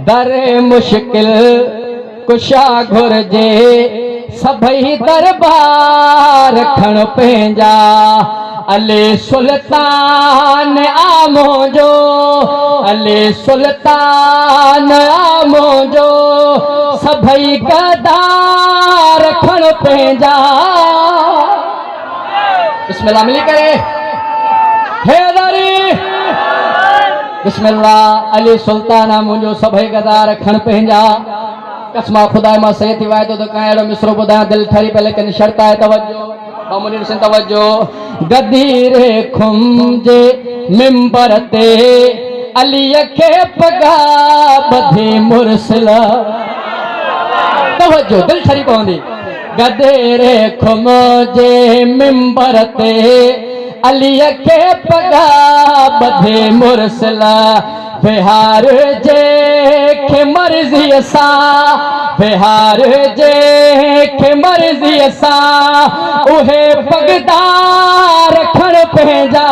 दर मुश्किल कुशा घुर्जे सभई दरबार खण पंहिंजा अले सुल्तान आमो जो अले सुल्तान आमो जो सभई गदार खण पंहिंजा। बिस्मिल्लाह मिली करे हैदरी बिस्मिल्लाह अली सुल्तान मुंहिंजो सभई गदार खण पंहिंजा। कसमा खुदा मां सही थी वायदो तो कहिड़ो मिसरो ॿुधायां दिलि ठरी पे लेकिन शर्त आहे तवज्जो बामुनी सिंह तवज्जो। गदीरे खुम जे मिंबर ते अलीअ खे पगा ॿधी मुरसला तवज्जो दिलि ठरी पवंदी। गदेरे खुम जे मिंबर ते अलीअ खे पगा ॿधे मुरसला बिहार जे खे मर्ज़ीअ सां बिहार जे खे मर्ज़ीअ सां उहे पगदार खण पंहिंजा।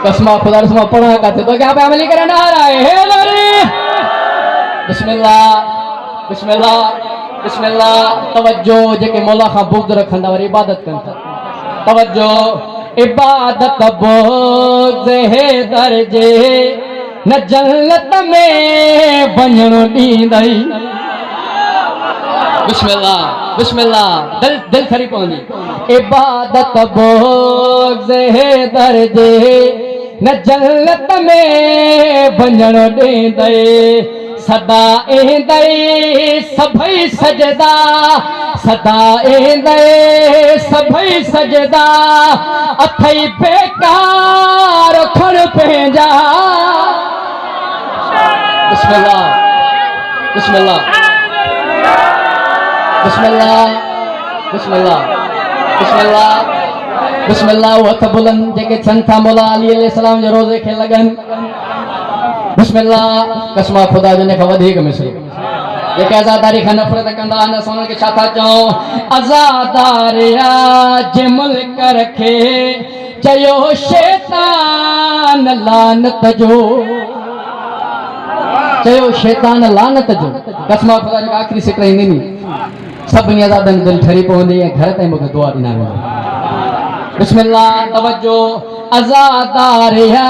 कसमा खुदा रस्मा पढ़ा काथे तो क्या पे अमली करे नारा है। बिस्मिल्लाह बिस्मिल्लाह बिस्मिल्लाह तवज्जो जेके मौला खां बुग़्ज़ रखंदा वरी इबादत कनि था। तवज्जो इबादत बुग़्ज़ हैदर जे न जन्नत में वञणु ॾींदई। बिस्मिल्लाह बिस्मिल्लाह दिल खरी पवंदी। इबादत बुग़्ज़ हैदर जे न जन्नत में वञणु ॾींदई। सदा ईंदई सभई सजदा सदा ईंदई सभई सजदा अथई बेकार खण पंहिंजा। बिस्मिल्लाह बिस्मिल्लाह बिस्मिल्लाह बिस्मिल्लाह बिस्मिल्लाह बिस्मिल्लाह वो हथ बुलंद जेके थियनि था मौला अली अलैहिस्सलाम जे रोज़े खे लॻनि। बिस्मिल्लाह कसमा खुदा जो खां वधीक मिसरो जेके आज़ादारी खां नफ़रत कंदा आहिनि असां उन्हनि खे छा था चऊं। आज़ादारिया जे मुल्क रखे चयो शैतान लानत जो चयो शैतान लानत जो। कसमा खुदा जो आख़िरी सिक ईंदी नी सभिनी आज़ादनि दिलि ठरी पवंदी ऐं घर ताईं मूंखे दुआ ॾींदा वेंदा। बिस्मिल्लाह तवज्जो आज़ादारिया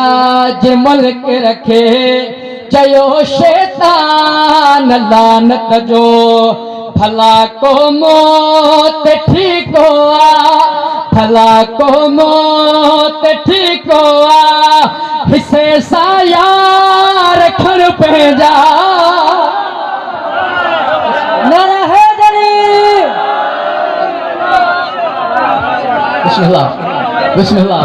जे मुल्क रखे चयो शैतान लानत जो भला को मौत ठीक आ भला को मौत ठीक आ हिसे सा यार खण पंहिंजा। बिस्मिल्लाह बिस्मिल्लाह